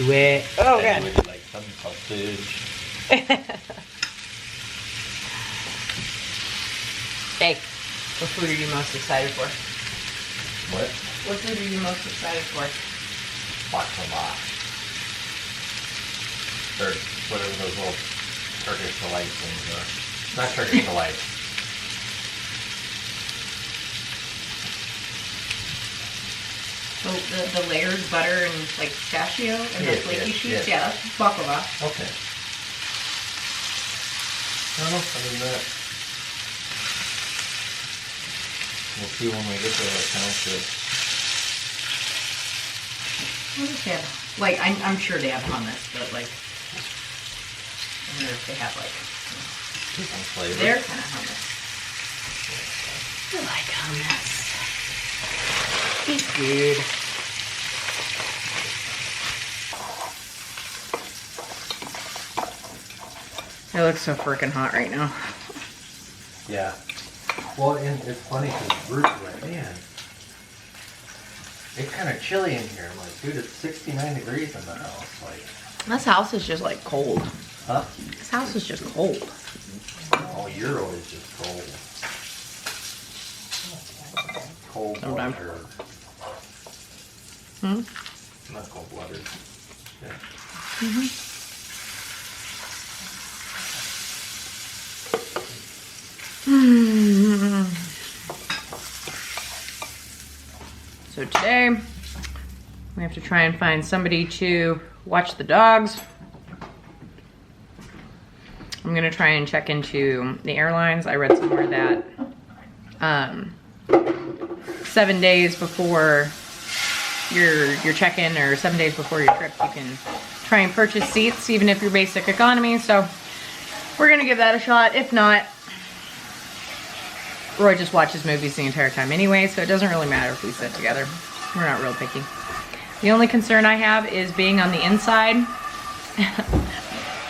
Do it. Oh, And God. with like some sausage. Hey, what food are you most excited for? What? What food are you most excited for? Baklava. Or whatever those little Turkish delight things are. Not Turkish delight. The layered butter and like pistachio and the Yes, flaky yes, sheets? yes. Yeah, that's baklava. Okay. I don't know, other than that. We'll see when we get there what sounds good. What does they have? Like, I'm sure they have hummus, but like, I wonder if they have like Different flavor. their kind of hummus. I like hummus. It's good. It looks so freaking hot right now. Yeah. Well, and it's funny because Bruce was like, man, it's kind of chilly in here. I'm like, dude, it's 69 degrees in the house. Like, This house is just like cold. huh? This house is just cold. Oh, you're always just cold. Cold Sometimes. blooded. Not cold blooded. Yeah. So today, we have to try and find somebody to watch the dogs. I'm gonna try and check into the airlines. I read somewhere that 7 days before your check-in or 7 days before your trip, you can try and purchase seats, even if you're basic economy. So we're gonna give that a shot. If not, Roy just watches movies the entire time anyway, so it doesn't really matter if we sit together. We're not real picky. The only concern I have is being on the inside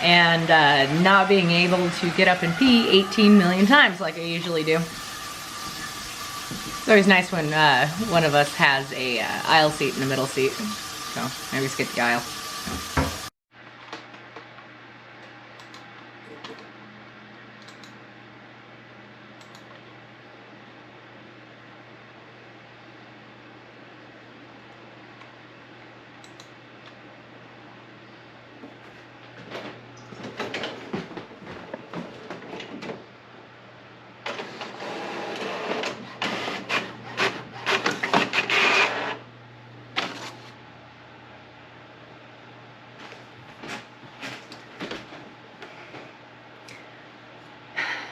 and not being able to get up and pee 18 million times like I usually do. It's always nice when one of us has a aisle seat and a middle seat. So maybe skip the aisle.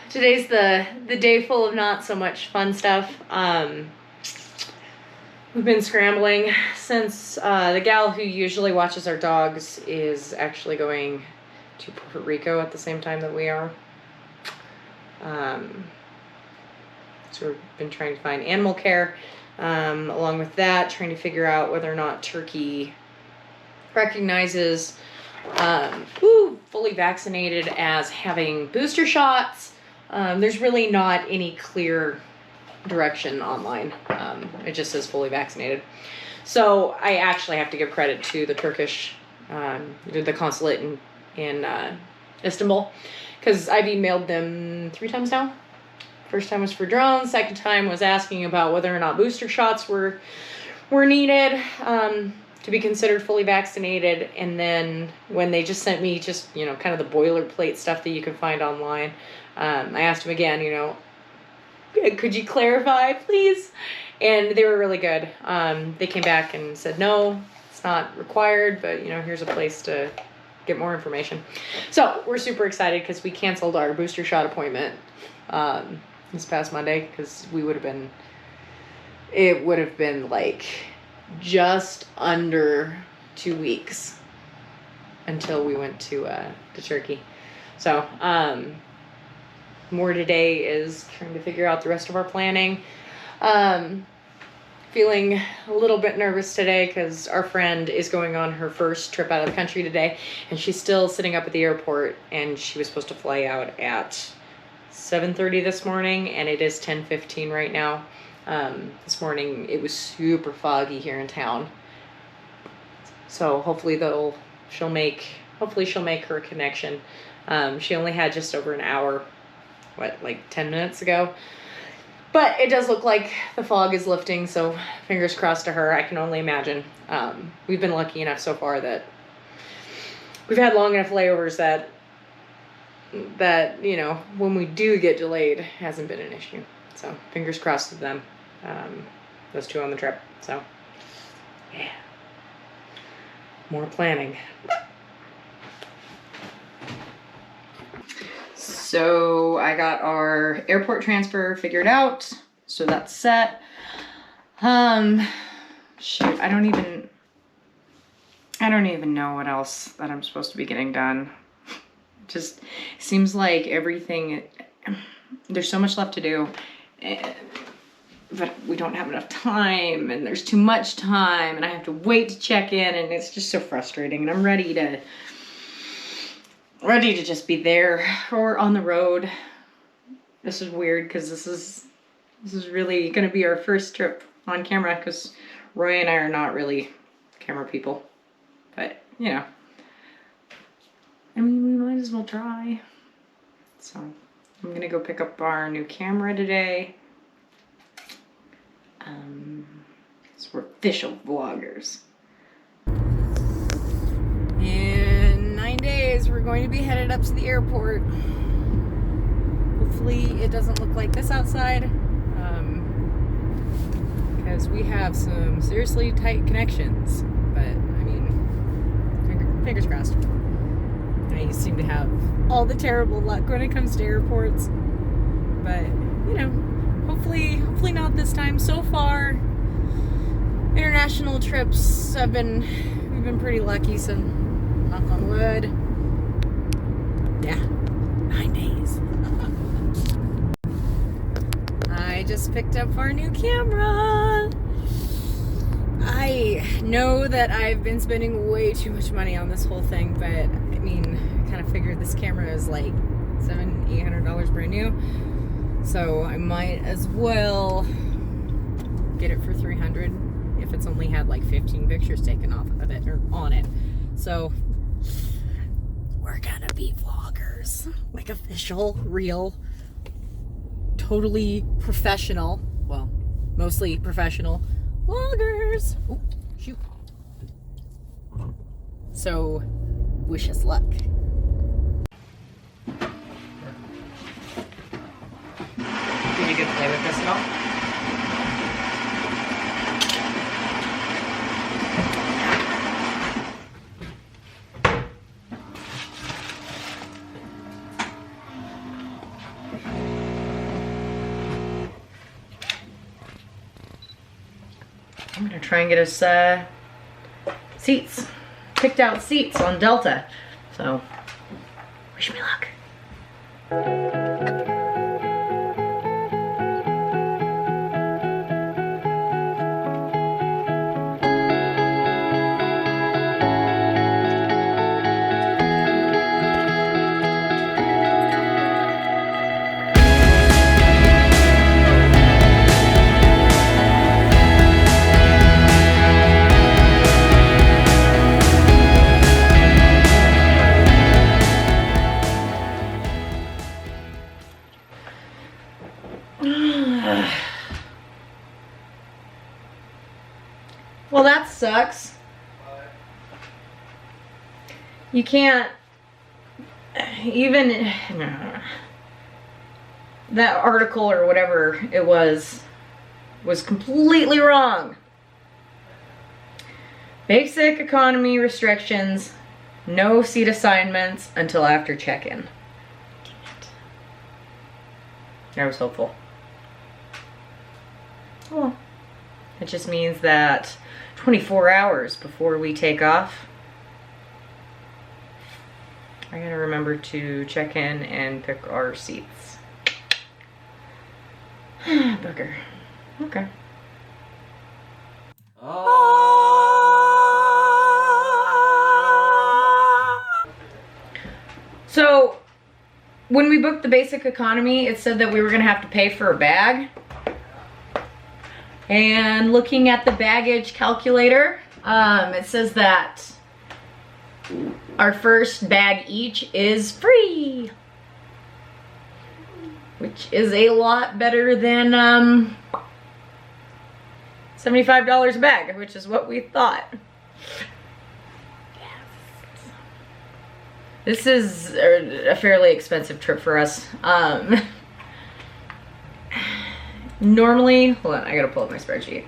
Today's the day full of not so much fun stuff. We've been scrambling since the gal who usually watches our dogs is actually going to Puerto Rico at the same time that we are. So we've been trying to find animal care. Along with that, trying to figure out whether or not Turkey recognizes fully vaccinated as having booster shots. There's really not any clear direction online. It just says fully vaccinated. So I actually have to give credit to the Turkish, the consulate in Istanbul, because I've emailed them 3 times now. First time was for drones. Second time was asking about whether or not booster shots were needed to be considered fully vaccinated. And then when they just sent me just, kind of the boilerplate stuff that you can find online, I asked them again, could you clarify, please? And they were really good. They came back and said, no, it's not required, but, here's a place to get more information. So we're super excited because we canceled our booster shot appointment this past Monday because it would have been like just under 2 weeks until we went to Turkey. So, more today is trying to figure out the rest of our planning. Feeling a little bit nervous today because our friend is going on her first trip out of the country today, and she's still sitting up at the airport, and she was supposed to fly out at 7:30 this morning, and it is 10:15 right now. This morning it was super foggy here in town, so hopefully they'll hopefully she'll make her connection. She only had just over an hour, like 10 minutes ago. But it does look like the fog is lifting, so fingers crossed to her. I can only imagine. We've been lucky enough so far that we've had long enough layovers that you know, when we do get delayed, it hasn't been an issue. So fingers crossed to them, those two on the trip. So yeah, more planning. So I got our airport transfer figured out, so that's set. Shoot, I don't even know what else that I'm supposed to be getting done. Just seems like everything, there's so much left to do, but we don't have enough time, and there's too much time, and I have to wait to check in, and it's just so frustrating, and I'm ready to just be there or on the road. This is weird because this is really going to be our first trip on camera, because Roy and I are not really camera people, but you know, I mean, we might as well try. So I'm gonna go pick up our new camera today. So we're official vloggers. In 9 days, we're going to be headed up to the airport. Hopefully it doesn't look like this outside, because we have some seriously tight connections. But I mean, fingers crossed. I seem to have all the terrible luck when it comes to airports, but you know, hopefully not this time. So far, international trips we've been pretty lucky, so knock on wood. Yeah, 9 days. I just picked up our new camera. I know that I've been spending way too much money on this whole thing, but I mean, I kind of figured this camera is like $700-800 brand new, so I might as well get it for $300 if it's only had like 15 pictures taken off of it or on it. So we're gonna be vloggers, like official, real, totally professional, well, mostly professional vloggers. Oh, shoot. So wish us luck. Did you get to play with this at all? I'm gonna try and get us picked out seats on Delta. So, wish me luck. Well, that sucks. You can't even, that article or whatever it was completely wrong. Basic economy restrictions, no seat assignments until after check-in. Damn it. I was hopeful. Oh, it just means that 24 hours before we take off, I gotta remember to check in and pick our seats. Bugger. Okay. So, when we booked the basic economy, it said that we were gonna have to pay for a bag. And looking at the baggage calculator, it says that our first bag each is free, which is a lot better than $75 a bag, which is what we thought. This is a fairly expensive trip for us. Normally, hold on, I gotta pull up my spreadsheet.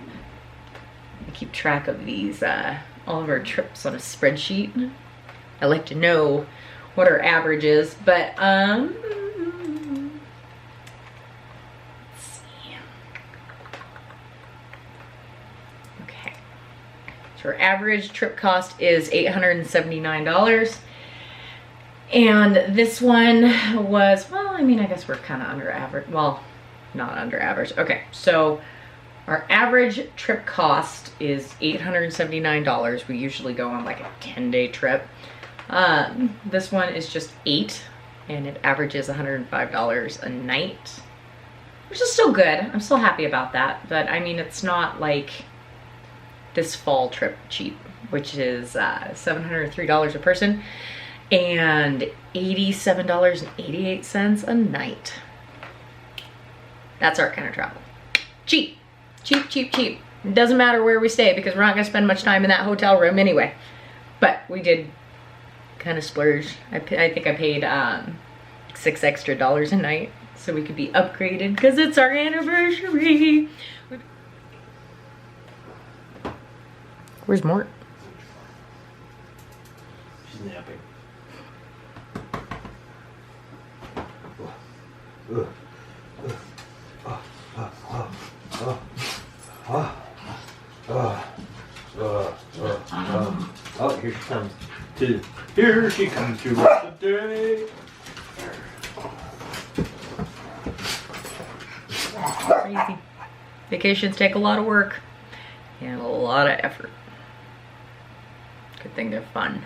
I keep track of these, all of our trips on a spreadsheet. I like to know what our average is, but let's see. Okay, so our average trip cost is $879. And this one was, well, I mean, I guess we're kind of under average. Well, not under average. Okay, so our average trip cost is $879. We usually go on like a 10-day trip. This one is just 8, and it averages $105 a night, which is still good. I'm still happy about that. But I mean, it's not like this fall trip cheap, which is $703 a person. And $87.88 a night. That's our kind of travel. Cheap, cheap, cheap, cheap. It doesn't matter where we stay because we're not gonna spend much time in that hotel room anyway. But we did kind of splurge. I think I paid $6 extra a night so we could be upgraded because it's our anniversary. Where's Mort? She's napping. Oh, here she comes to. Here she comes to work today. Crazy. Vacations take a lot of work and a lot of effort. Good thing they're fun.